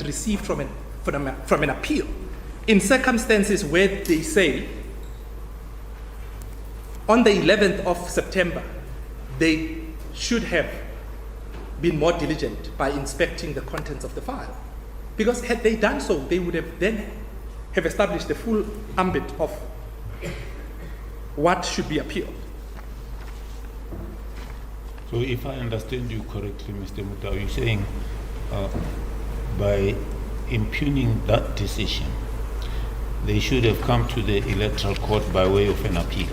received from an appeal in circumstances where they say on the 11th of September they should have been more diligent by inspecting the contents of the file. Because had they done so, they would have then have established the full ambit of what should be appealed. So if I understand you correctly, Mr. Mutau, you're saying by impugning that decision, they should have come to the Electoral Court by way of an appeal.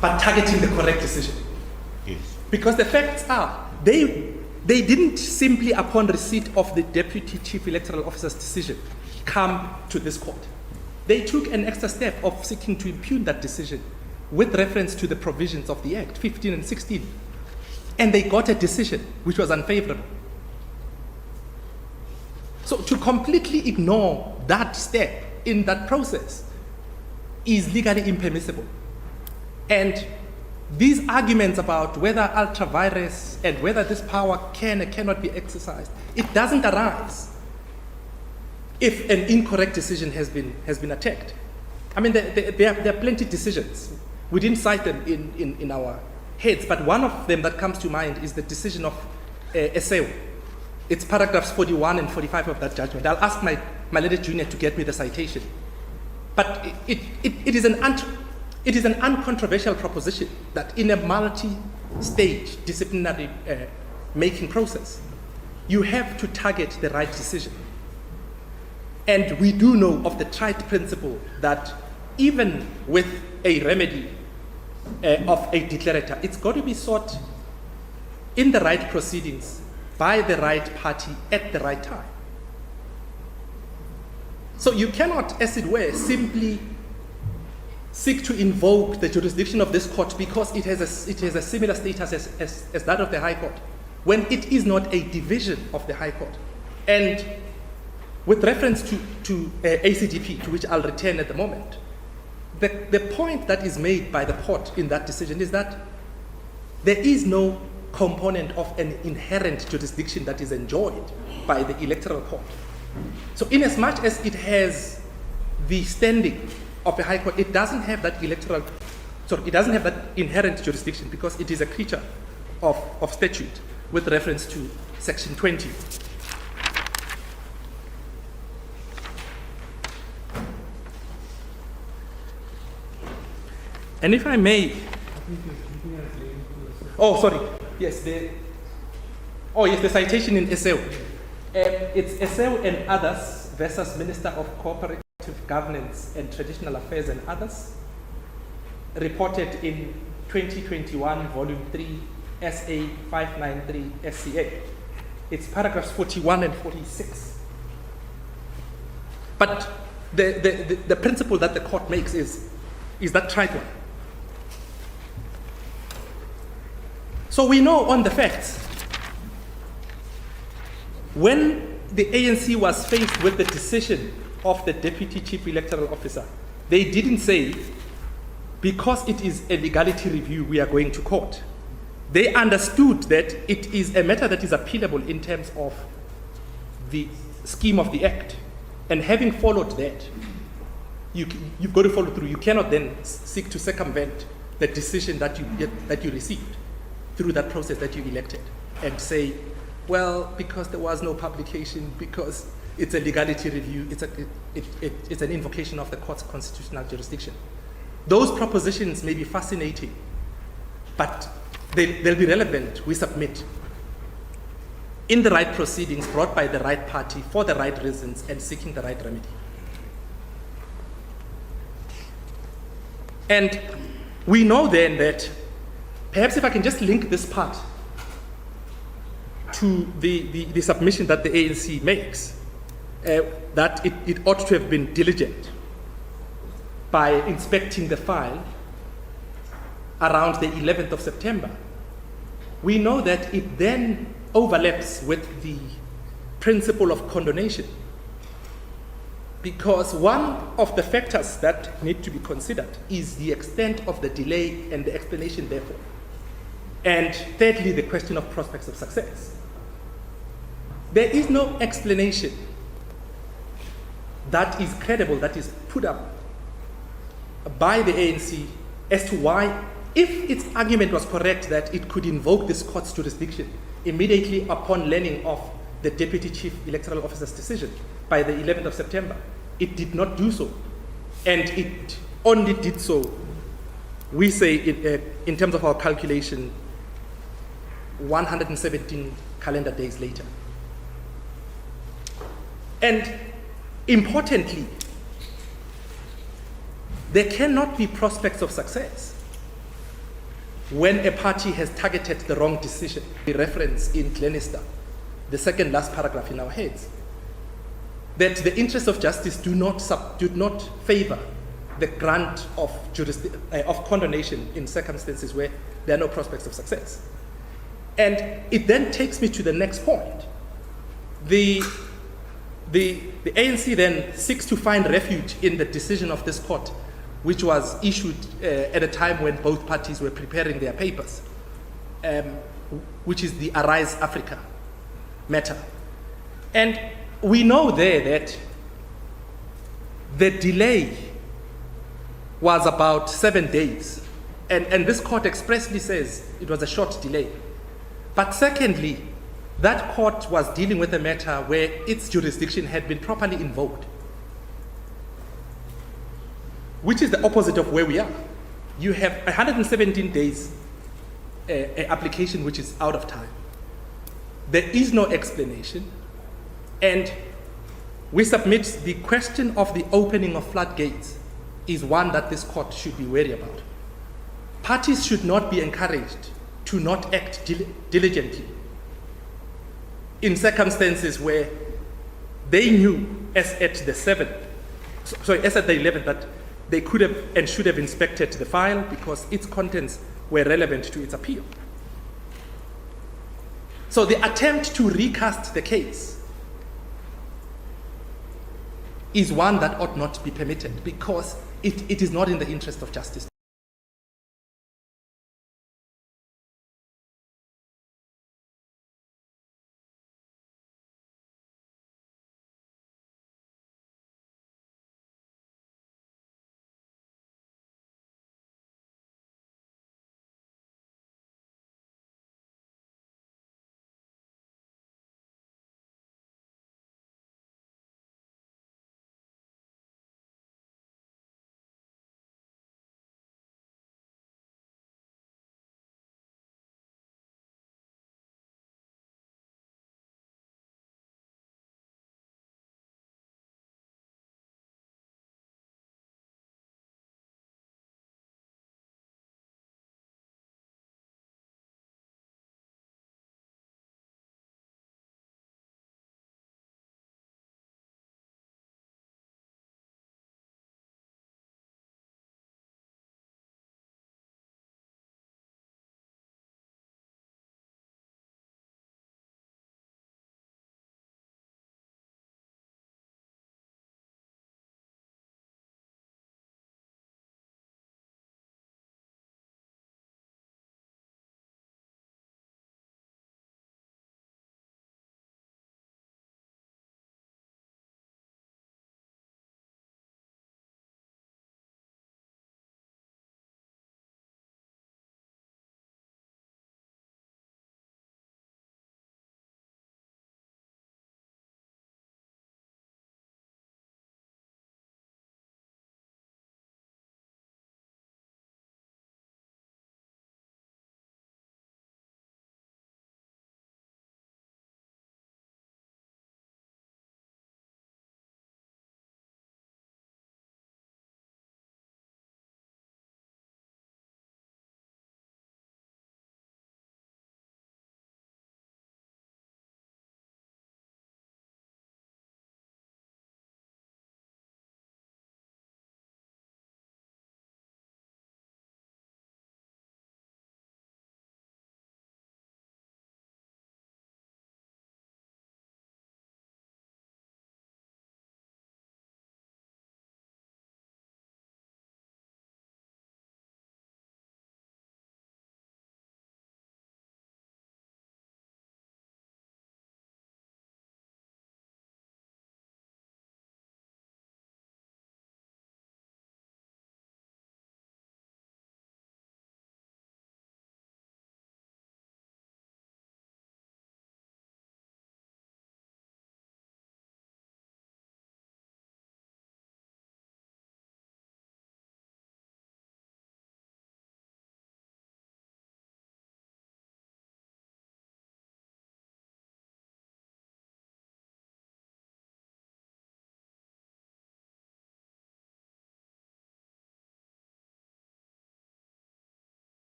But targeting the correct decision. Yes. Because the facts are, they didn't simply upon receipt of the Deputy Chief Electoral Officer's decision come to this court. They took an extra step of seeking to impugn that decision with reference to the provisions of the Act, 15 and 16. And they got a decision which was unfavorable. So to completely ignore that step in that process is legally impermissible. And these arguments about whether ultra-virus and whether this power can or cannot be exercised, it doesn't arise if an incorrect decision has been attacked. I mean, there are plenty of decisions. We didn't cite them in our heads, but one of them that comes to mind is the decision of Electoral. It's paragraphs 41 and 45 of that judgment. I'll ask my learned junior to get me the citation. But it is an uncontroversial proposition that in a multi-stage disciplinary making process, you have to target the right decision. And we do know of the trite principle that even with a remedy of a declarator, it's got to be sought in the right proceedings by the right party at the right time. So you cannot, as it were, simply seek to invoke the jurisdiction of this court because it has a similar status as that of the High Court, when it is not a division of the High Court. And with reference to ACDP, to which I'll return at the moment, the point that is made by the court in that decision is that there is no component of an inherent jurisdiction that is enjoyed by the Electoral Court. So inasmuch as it has the standing of a High Court, it doesn't have that inherent jurisdiction because it is a creature of statute with reference to Section 20. And if I may, yes, the citation in Electoral. It's Electoral and others versus Minister of Cooperative Governance and Traditional Affairs and others, reported in 2021, Volume 3, SA 593 SCA. It's paragraphs 41 and 46. But the principle that the court makes is that trite one. So we know on the facts, when the ANC was faced with the decision of the Deputy Chief Electoral Officer, they didn't say, because it is a legality review, we are going to court. They understood that it is a matter that is appealable in terms of the scheme of the Act. And having followed that, you've got to follow through. You cannot then seek to circumvent the decision that you received through that process that you elected and say, well, because there was no publication, because it's a legality review, it's an invocation of the court's constitutional jurisdiction. Those propositions may be fascinating, but they'll be relevant, we submit, in the right proceedings brought by the right party for the right reasons and seeking the right remedy. And we know then that, perhaps if I can just link this part to the submission that the ANC makes, that it ought to have been diligent by inspecting the file around the 11th of September. We know that it then overlaps with the principle of condonation, because one of the factors that need to be considered is the extent of the delay and the explanation therefore. And thirdly, the question of prospects of success. There is no explanation that is credible, that is put up by the ANC as to why, if its argument was correct that it could invoke this court's jurisdiction immediately upon learning of the Deputy Chief Electoral Officer's decision by the 11th of September, it did not do so. And it only did so, we say, in terms of our calculation, 117 calendar days later. And importantly, there cannot be prospects of success when a party has targeted the wrong decision. We reference in Glenister, the second last paragraph in our heads, that the interests of justice do not favor the grant of condonation in circumstances where there are no prospects of success. And it then takes me to the next point. The ANC then seeks to find refuge in the decision of this court, which was issued at a time when both parties were preparing their papers, which is the Arise Africa matter. And we know there that the delay was about 7 days. And this court expressly says it was a short delay. But secondly, that court was dealing with a matter where its jurisdiction had been properly invoked, which is the opposite of where we are. You have 117 days application which is out of time. There is no explanation, and we submit the question of the opening of floodgates is one that this court should be wary about. Parties should not be encouraged to not act diligently in circumstances where they knew as at the 11th that they could have and should have inspected the file because its contents were relevant to its appeal. So the attempt to recast the case is one that ought not be permitted because it is not in the interest of justice.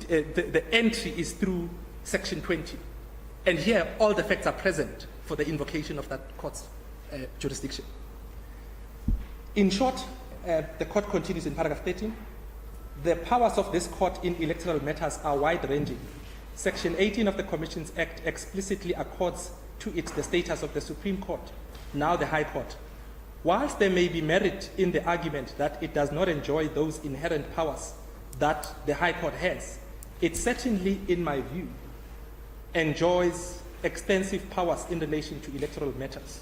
the entry is through Section 20. And here, all the facts are present for the invocation of that court's jurisdiction. In short, the court continues in paragraph 13. The powers of this court in electoral matters are wide-ranging. Section 18 of the Commissions Act explicitly accords to it the status of the Supreme Court, now the High Court. Whilst there may be merit in the argument that it does not enjoy those inherent powers that the High Court has, it certainly, in my view, enjoys extensive powers in relation to electoral matters.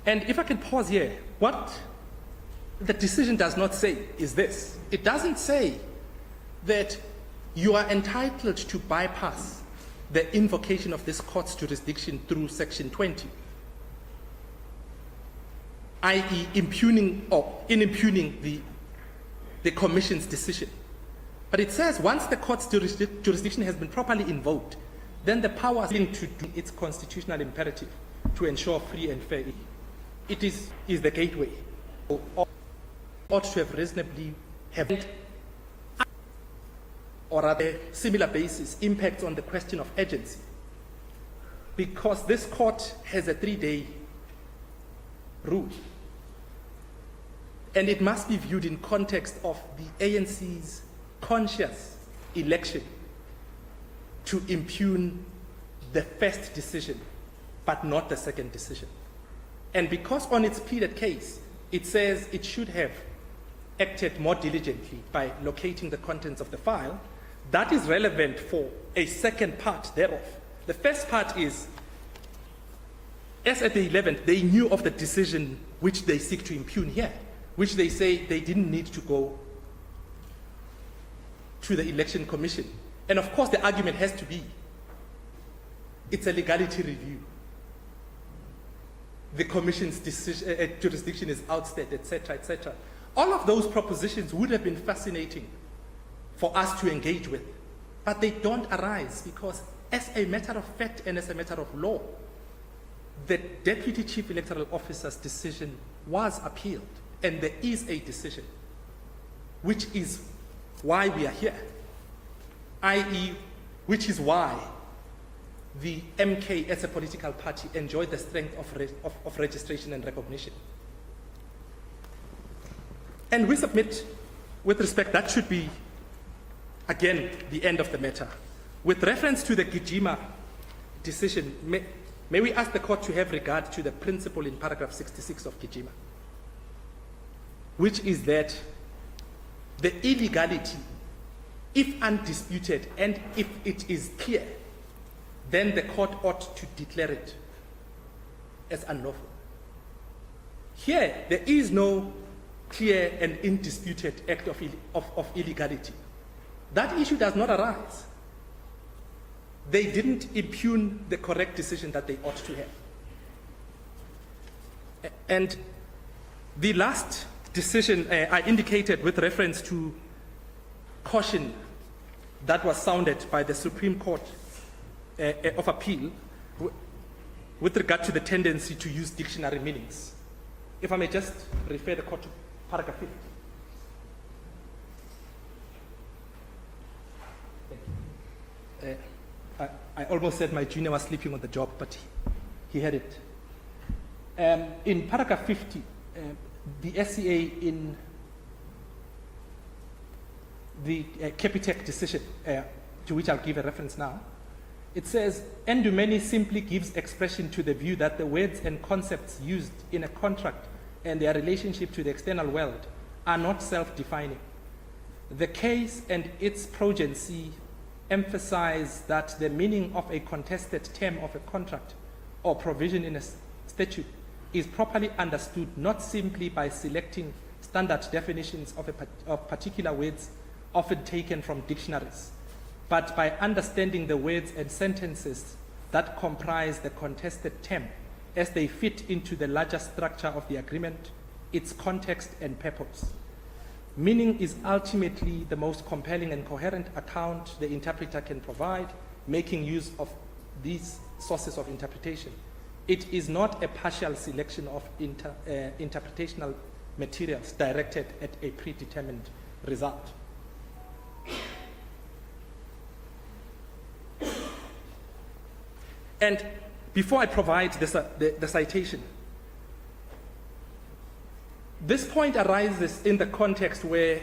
And if I can pause here, what the decision does not say is this. It doesn't say that you are entitled to bypass the invocation of this court's jurisdiction through Section 20, i.e. impugning the Commission's decision. But it says once the court's jurisdiction has been properly invoked, then the power is linked to do its constitutional imperative to ensure free and fair. It is the gateway. Ought to have reasonably have, or rather similar basis, impacts on the question of urgency. Because this court has a 3-day rule. And it must be viewed in context of the ANC's conscious election to impugn the first decision, but not the second decision. And because on its pleaded case, it says it should have acted more diligently by locating the contents of the file, that is relevant for a second part thereof. The first part is, as at the 11th, they knew of the decision which they seek to impugn here, which they say they didn't need to go to the Election Commission. And of course, the argument has to be, it's a legality review. The Commission's decision, jurisdiction is outstayed, etc., etc. All of those propositions would have been fascinating for us to engage with, but they don't arise because as a matter of fact and as a matter of law, the Deputy Chief Electoral Officer's decision was appealed, and there is a decision, which is why we are here, i.e., which is why the MK as a political party enjoyed the strength of registration and recognition. And we submit, with respect, that should be, again, the end of the matter. With reference to the Gijima decision, may we ask the court to have regard to the principle in paragraph 66 of Gijima, which is that the illegality, if undisputed and if it is clear, then the court ought to declare it as unlawful. Here, there is no clear and indisputed act of illegality. That issue does not arise. They didn't impugn the correct decision that they ought to have. And the last decision I indicated with reference to caution that was sounded by the Supreme Court of Appeal with regard to the tendency to use dictionary meanings. If I may just refer the court to paragraph 50. I almost said my junior was sleeping on the job, but he had it. In paragraph 50, the SCA in the Capitec decision, to which I'll give a reference now, it says, Endumeni simply gives expression to the view that the words and concepts used in a contract and their relationship to the external world are not self-defining. The case and its progeny emphasize that the meaning of a contested term of a contract or provision in a statute is properly understood not simply by selecting standard definitions of particular words often taken from dictionaries, but by understanding the words and sentences that comprise the contested term as they fit into the larger structure of the agreement, its context and purpose. Meaning is ultimately the most compelling and coherent account the interpreter can provide, making use of these sources of interpretation. It is not a partial selection of interpretational materials directed at a predetermined result. And before I provide the citation, this point arises in the context where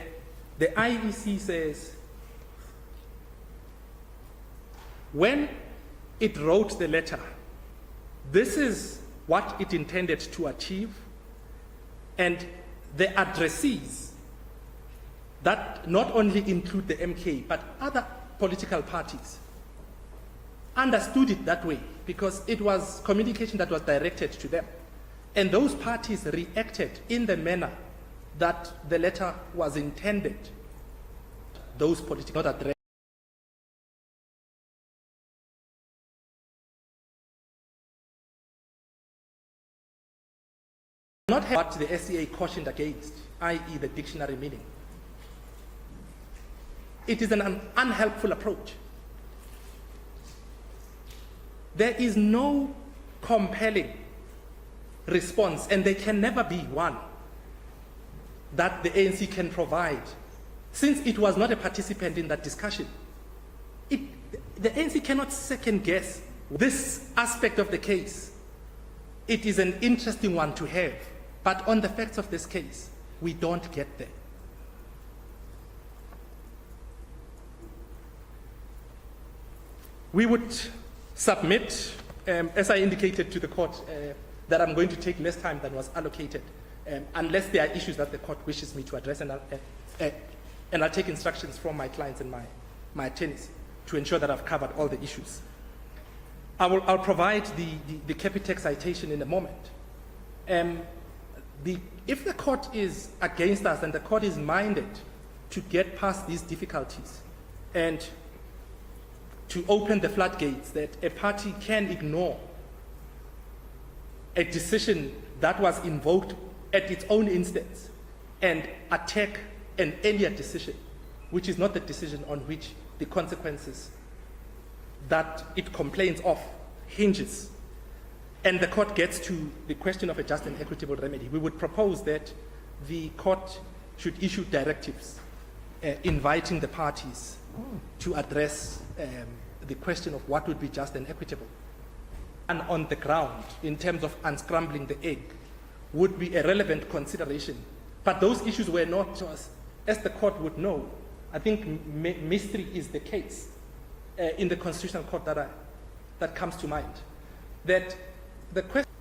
the IEC says, when it wrote the letter, this is what it intended to achieve, and the addressees that not only include the MK, but other political parties understood it that way because it was communication that was directed to them. And those parties reacted in the manner that the letter was intended. Those political, not addressed. Not what the SCA cautioned against, i.e. the dictionary meaning. It is an unhelpful approach. There is no compelling response, and there can never be one, that the ANC can provide, since it was not a participant in that discussion. The ANC cannot second guess this aspect of the case. It is an interesting one to have, but on the facts of this case, we don't get there. We would submit, as I indicated to the court, that I'm going to take less time than was allocated, unless there are issues that the court wishes me to address, and I'll take instructions from my clients and my attorneys to ensure that I've covered all the issues. I'll provide the Capitec citation in a moment. If the court is against us and the court is minded to get past these difficulties and to open the floodgates that a party can ignore a decision that was invoked at its own instance and attack an earlier decision, which is not the decision on which the consequences that it complains of hinges, and the court gets to the question of a just and equitable remedy, we would propose that the court should issue directives inviting the parties to address the question of what would be just and equitable. And on the ground, in terms of unscrambling the egg, would be a relevant consideration. But those issues were not, as the court would know, I think mystery is the case in the Constitutional Court that comes to mind. That the question,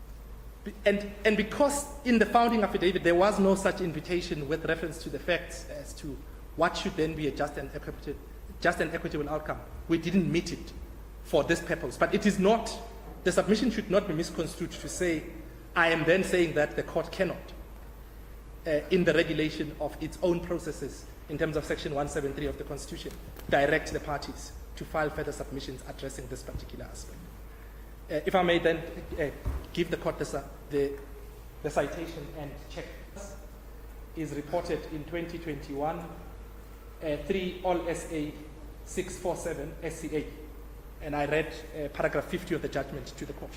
and because in the founding affidavit there was no such invitation with reference to the facts as to what should then be a just and equitable outcome, we didn't meet it for this purpose. But it is not, the submission should not be misconstrued to say, I am then saying that the court cannot, in the regulation of its own processes, in terms of Section 173 of the Constitution, direct the parties to file further submissions addressing this particular aspect. If I may then give the court the citation and check. Is reported in 2021, 3 All SA 647 SCA. And I read paragraph 50 of the judgment to the court.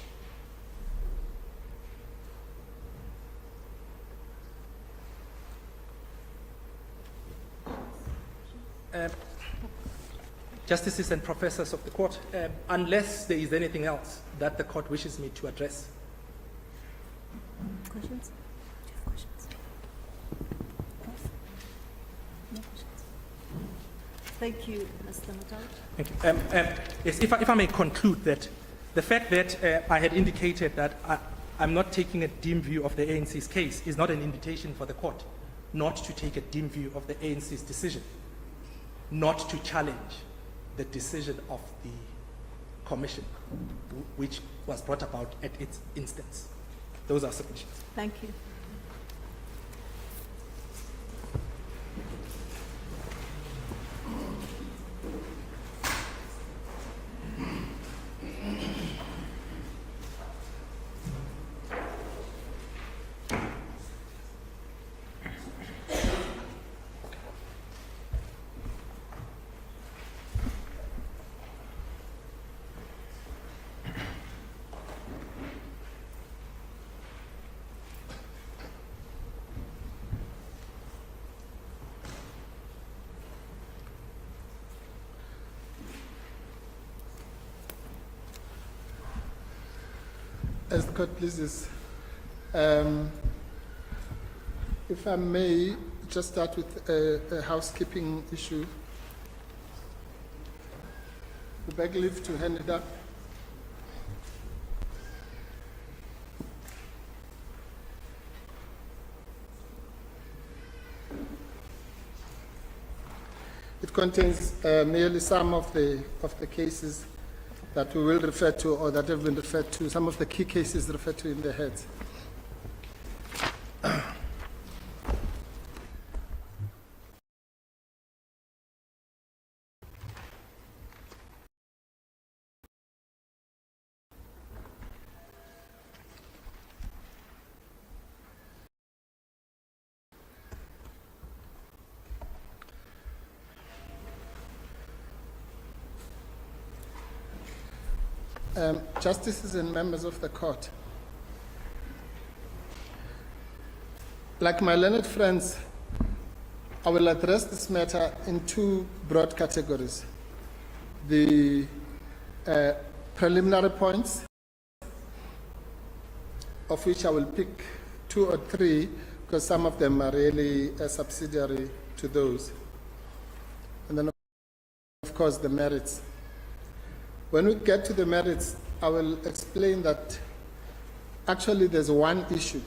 Justices and professors of the court, unless there is anything else that the court wishes me to address. Questions? Do you have questions? No questions. Thank you, Mr. Matau. Thank you. Yes, if I may conclude that the fact that I had indicated that I'm not taking a dim view of the ANC's case is not an invitation for the court not to take a dim view of the ANC's decision, not to challenge the decision of the commission, which was brought about at its instance. Those are submissions. Thank you. As the court pleases, if I may just start with a housekeeping issue. We beg leave to hand it up. It contains merely some of the cases that we will refer to, or that have been referred to, some of the key cases referred to in the heads. Justices and members of the court, like my learned friends, I will address this matter in two broad categories. The preliminary points, of which I will pick 2 or 3, because some of them are really subsidiary to those. And then, of course, the merits. When we get to the merits, I will explain that actually there's one issue,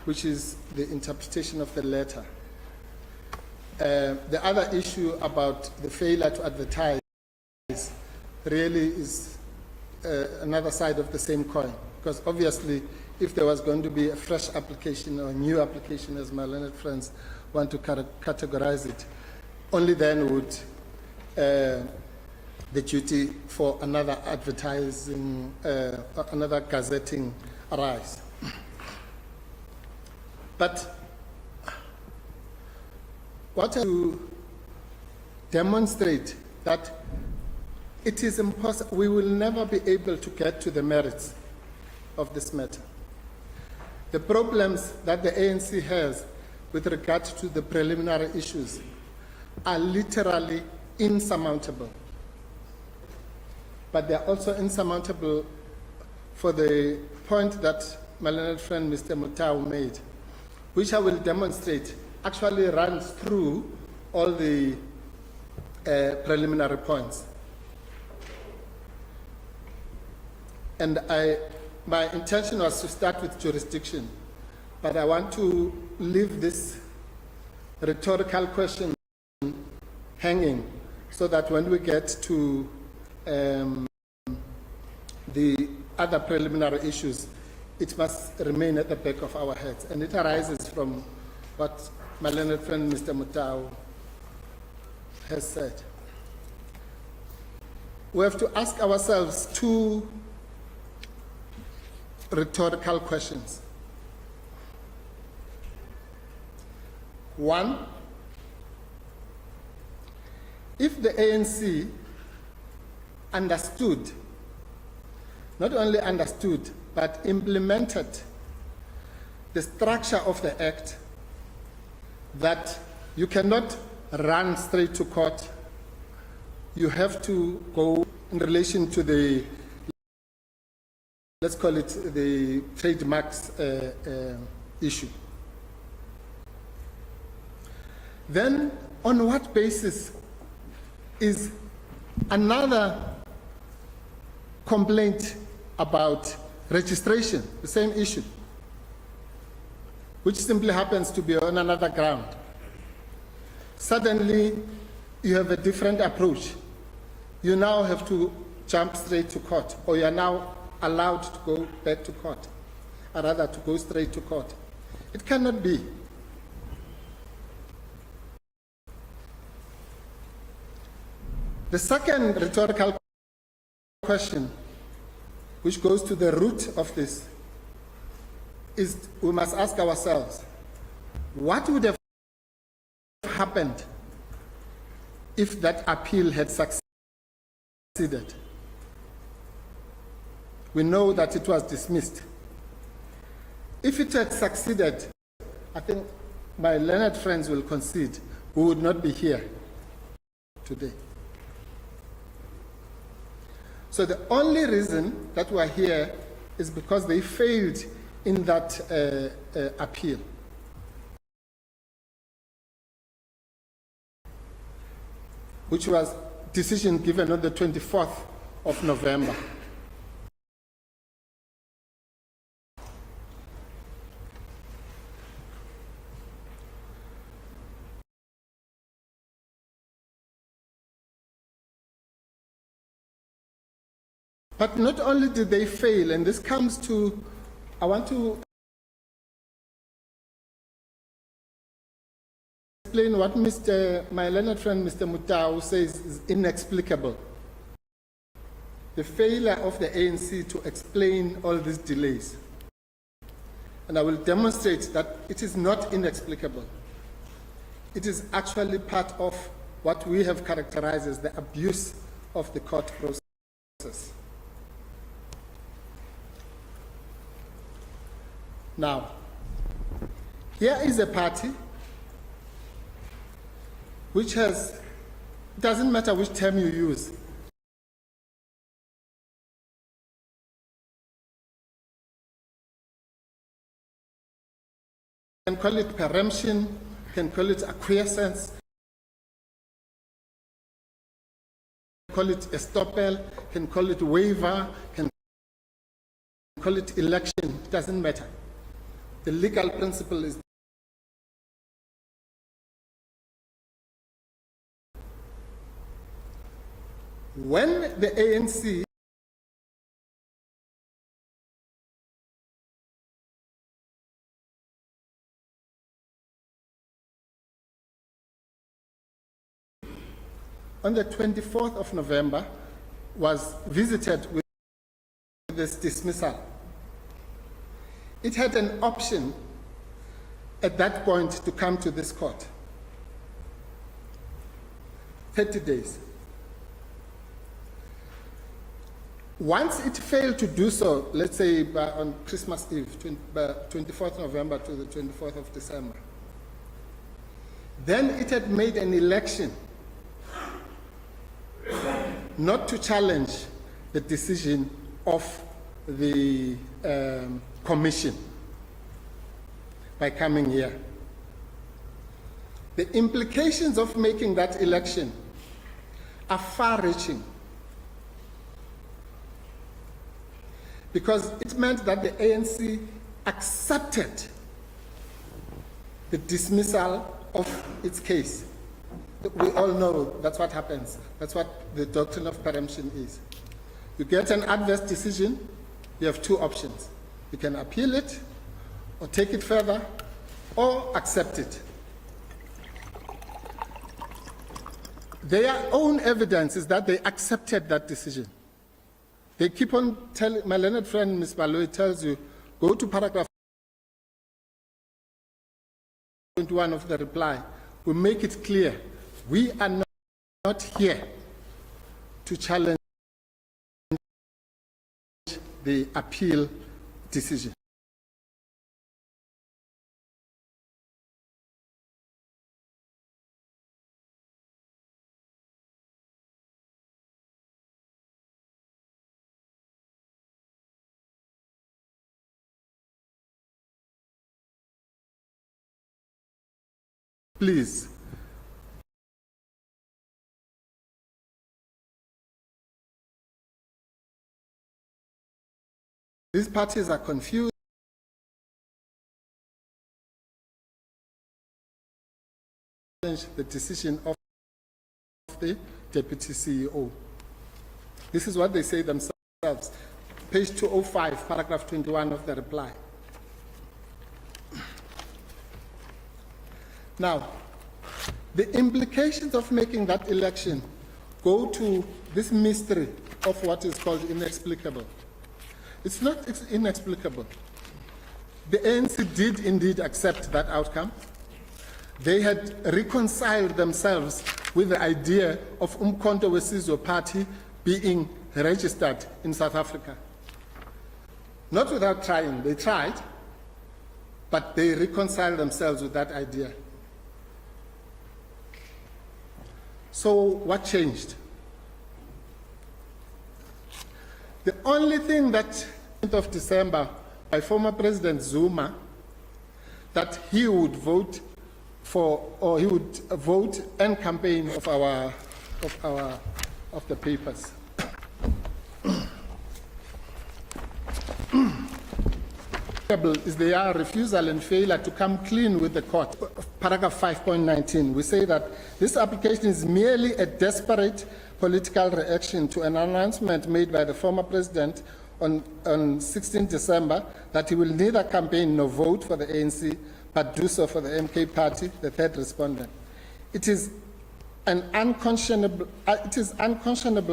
which is the interpretation of the letter. The other issue about the failure to advertise really is another side of the same coin, because obviously if there was going to be a fresh application or a new application, as my learned friends want to categorize it, only then would the duty for another advertising, another gazetting arise. But what I to demonstrate that it is impossible, we will never be able to get to the merits of this matter. The problems that the ANC has with regard to the preliminary issues are literally insurmountable. But they are also insurmountable for the point that my learned friend Mr. Mutau made, which I will demonstrate actually runs through all the preliminary points. And my intention was to start with jurisdiction, but I want to leave this rhetorical question hanging so that when we get to the other preliminary issues, it must remain at the back of our heads. And it arises from what my learned friend Mr. Mutau has said. We have to ask ourselves 2 rhetorical questions. 1, if the ANC understood, not only understood, but implemented the structure of the Act, that you cannot run straight to court, you have to go in relation to the, let's call it the trademarks issue. Then on what basis is another complaint about registration, the same issue, which simply happens to be on another ground? Suddenly, you have a different approach. You now have to jump straight to court, or you are now allowed to go back to court, or rather to go straight to court. It cannot be. The second rhetorical question, which goes to the root of this, is we must ask ourselves, what would have happened if that appeal had succeeded? We know that it was dismissed. If it had succeeded, I think my learned friends will concede we would not be here today. So the only reason that we are here is because they failed in that appeal. Which was decision given on the 24th of November. But not only did they fail, and this comes to, I want to explain what my learned friend Mr. Mutau says is inexplicable. The failure of the ANC to explain all these delays. And I will demonstrate that it is not inexplicable. It is actually part of what we have characterized as the abuse of the court process. Now, here is a party which has, it doesn't matter which term you use. You can call it preemption, you can call it acquiescence, you can call it estoppel, you can call it waiver, you can call it election, it doesn't matter. The legal principle is when the ANC on the 24th of November was visited with this dismissal, it had an option at that point to come to this court. 30 days. Once it failed to do so, let's say on Christmas Eve, 24th November to the 24th of December, then it had made an election not to challenge the decision of the commission by coming here. The implications of making that election are far-reaching, because it meant that the ANC accepted the dismissal of its case. We all know that's what happens. That's what the doctrine of preemption is. You get an adverse decision, you have two options. You can appeal it, or take it further, or accept it. Their own evidence is that they accepted that decision. They keep on telling, my learned friend Ms. Baloyi tells you, go to paragraph 21 of the reply. We make it clear, we are not here to challenge the appeal decision. Please. These parties are confused. The decision of the Deputy CEO. This is what they say themselves. Page 205, paragraph 21 of the reply. Now, the implications of making that election go to this mystery of what is called inexplicable. It's not inexplicable. The ANC did indeed accept that outcome. They had reconciled themselves with the idea of Umkhonto weSizwe Party being registered in South Africa. Not without trying, they tried, but they reconciled themselves with that idea. So what changed? The only thing that of December by former President Zuma that he would vote for, or he would vote and campaign of the papers. Is their refusal and failure to come clean with the court. Paragraph 5.19, we say that this application is merely a desperate political reaction to an announcement made by the former president on 16 December that he will neither campaign nor vote for the ANC, but do so for the MK party, the third respondent. It is unconscionable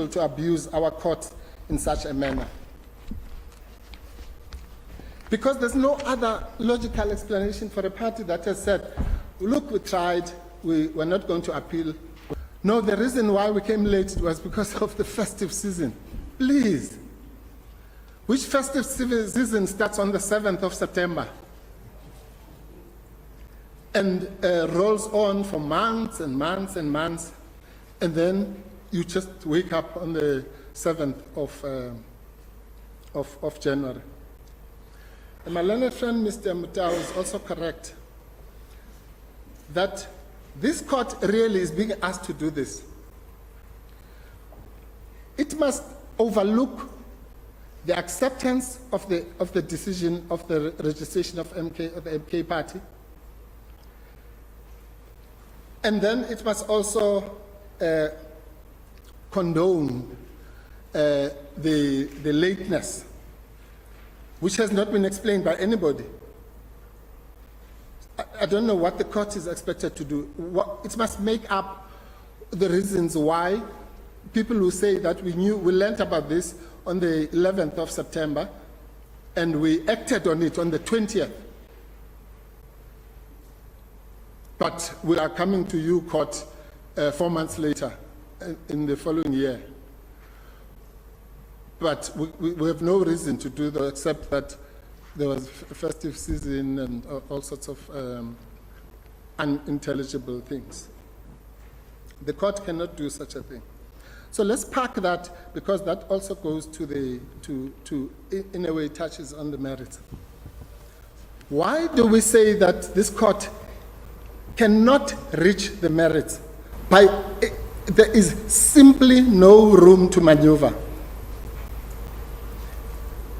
to abuse our courts in such a manner. Because there's no other logical explanation for a party that has said, look, we tried, we're not going to appeal. No, the reason why we came late was because of the festive season. Please. Which festive season starts on the 7th of September? And rolls on for months and months and months, and then you just wake up on the 7th of January. And my learned friend, Mr. Mutau, is also correct that this court really is being asked to do this. It must overlook the acceptance of the decision of the registration of the MK party, and then it must also condone the lateness, which has not been explained by anybody. I don't know what the court is expected to do. It must make up the reasons why people who say that we learned about this on the 11th of September and we acted on it on the 20th. But we are coming to you, court, 4 months later in the following year. But we have no reason to do that except that there was a festive season and all sorts of unintelligible things. The court cannot do such a thing. So let's park that, because that also goes to in a way, touches on the merits. Why do we say that this court cannot reach the merits? There is simply no room to maneuver.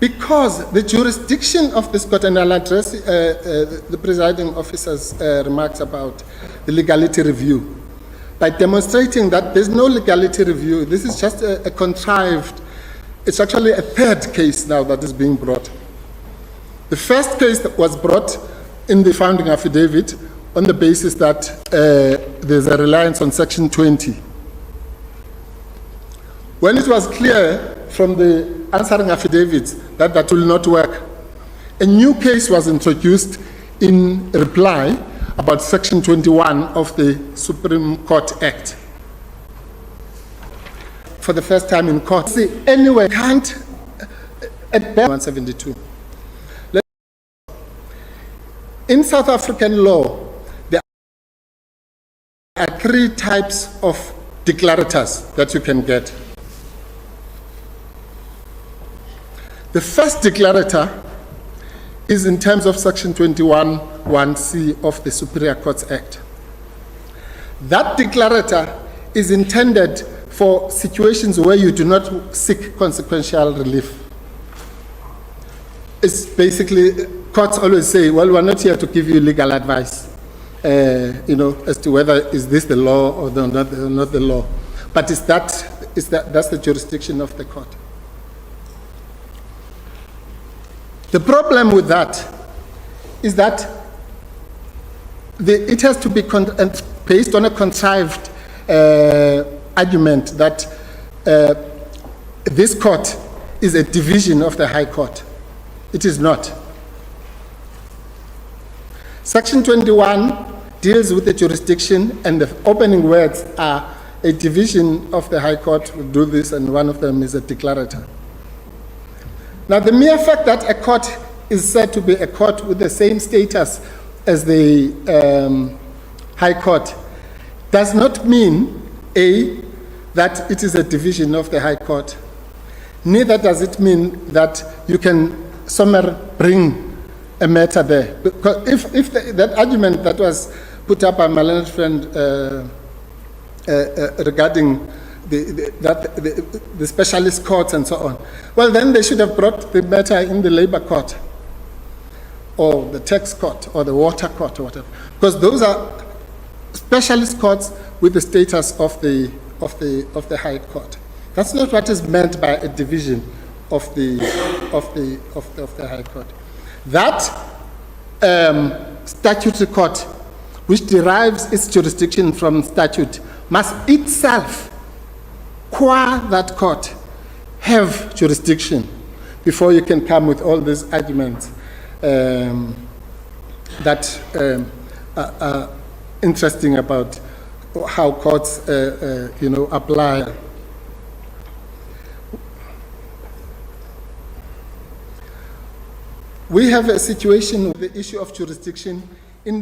Because the jurisdiction of this court, and I'll address the presiding officer's remarks about the legality review, by demonstrating that there's no legality review. This is just a contrived, it's actually a third case now that is being brought. The first case that was brought in the founding affidavit on the basis that there's a reliance on Section 20. When it was clear from the answering affidavits that that will not work, a new case was introduced in reply about Section 21 of the Supreme Court Act. For the first time in court, see, anyway, can't at best 172. In South African law, there are 3 types of declarators that you can get. The first declarator is in terms of Section 21, 1C of the Superior Courts Act. That declarator is intended for situations where you do not seek consequential relief. It's basically, courts always say, well, we're not here to give you legal advice, as to whether is this the law or not the law. But that's the jurisdiction of the court. The problem with that is that it has to be based on a contrived argument that this court is a division of the High Court. It is not. Section 21 deals with the jurisdiction, and the opening words are a division of the High Court will do this, and one of them is a declarator. Now, the mere fact that a court is said to be a court with the same status as the High Court does not mean, A, that it is a division of the High Court. Neither does it mean that you can somewhere bring a matter there. Because if that argument that was put up by my learned friend regarding the specialist courts and so on, well, then they should have brought the matter in the labor court or the tax court or the water court or whatever, because those are specialist courts with the status of the High Court. That's not what is meant by a division of the High Court. That statutory court, which derives its jurisdiction from statute, must itself, qua that court, have jurisdiction before you can come with all these arguments that are interesting about how courts, apply. We have a situation with the issue of jurisdiction